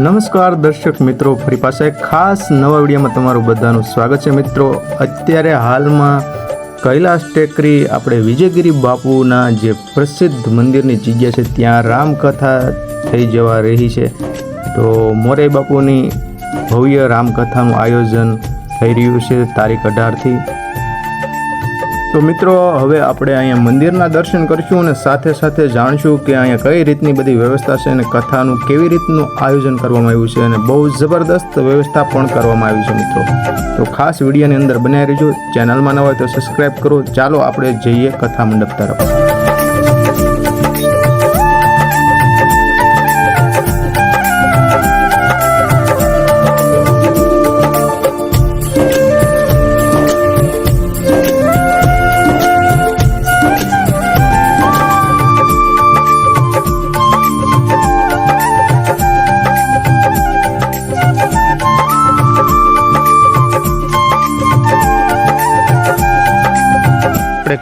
નમસ્કાર દર્શક મિત્રો, ફરી પાછા એક ખાસ નવા વિડીયોમાં તમારું બધાનું સ્વાગત છે. મિત્રો, અત્યારે હાલમાં કૈલાસ ટેકરી આપણે વિજયગીરી બાપુના જે પ્રસિદ્ધ મંદિરની જગ્યા છે ત્યાં રામકથા થઈ જવા રહી છે. તો મોરારી બાપુની ભવ્ય રામકથાનું આયોજન થઈ રહ્યું છે તારીખ 18થી. તો મિત્રો, હવે આપણે અહીંયા મંદિરના દર્શન કરીશું અને સાથે સાથે જાણશું કે અહીંયા કઈ રીતની બધી વ્યવસ્થા છે અને કથાનું કેવી રીતનું આયોજન કરવામાં આવ્યું છે અને બહુ જબરદસ્ત વ્યવસ્થા પણ કરવામાં આવી છે. મિત્રો, તો ખાસ વિડીયોની અંદર બનાવી રહેજો. ચેનલમાં ન હોય તો સબસ્ક્રાઈબ કરો. ચાલો આપણે જઈએ કથા મંડપ તરફ.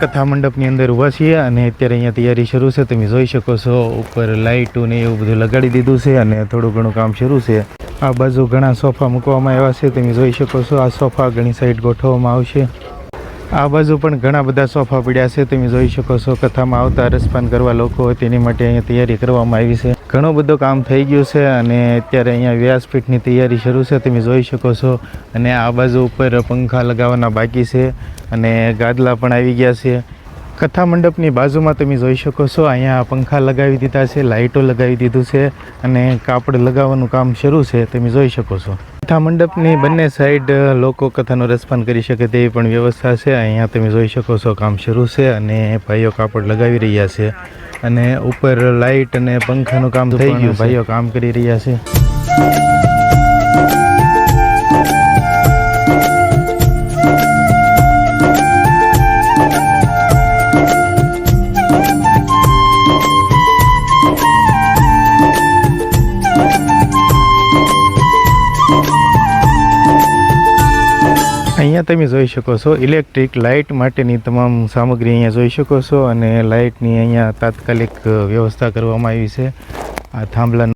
કથા મંડપની અંદર ઊભા છીએ અને અત્યારે અહીંયા તૈયારી શરૂ છે. તમે જોઈ શકો છો ઉપર લાઇટો ને એવું બધું લગાડી દીધું છે અને થોડું ઘણું કામ શરૂ છે. આ બાજુ ઘણા સોફા મૂકવામાં આવ્યા છે. તમે જોઈ શકો છો આ સોફા ઘણી સાઈડ ગોઠવવામાં આવશે. આ બાજુ પણ ઘણા બધા સોફા પડ્યા છે. તમે જોઈ શકો છો કથામાં આવતા રસપાન કરવા લોકો હોય તેની માટે અહીંયા તૈયારી કરવામાં આવી છે. ઘણું બધું કામ થઈ ગયું છે અને અત્યારે અહીંયા વ્યાસપીઠની તૈયારી શરૂ છે. તમે જોઈ શકો છો અને આ બાજુ ઉપર પંખા લગાવવાના બાકી છે અને ગાદલા પણ આવી ગયા છે. કથા મંડપની બાજુમાં તમે જોઈ શકો છો અહીંયા પંખા લગાવી દીધા છે, લાઇટો લગાવી દીધું છે અને કાપડ લગાવવાનું કામ શરૂ છે. તમે જોઈ શકો છો કથા મંડપની બંને સાઈડ લોકો કથાનું રસપાન કરી શકે તેવી પણ વ્યવસ્થા છે. અહીંયા તમે જોઈ શકો છો કામ શરૂ છે અને ભાઈઓ કાપડ લગાવી રહ્યા છે અને ઉપર લાઇટ અને પંખાનું કામ થઈ ગયું. ભાઈઓ કામ કરી રહ્યા છે. અહીંયા તમે જોઈ શકો છો ઇલેક્ટ્રિક લાઇટ માટેની તમામ સામગ્રી અહીંયા જોઈ શકો છો અને લાઇટની અહીંયા તાત્કાલિક વ્યવસ્થા કરવામાં આવી છે. આ થાંભલા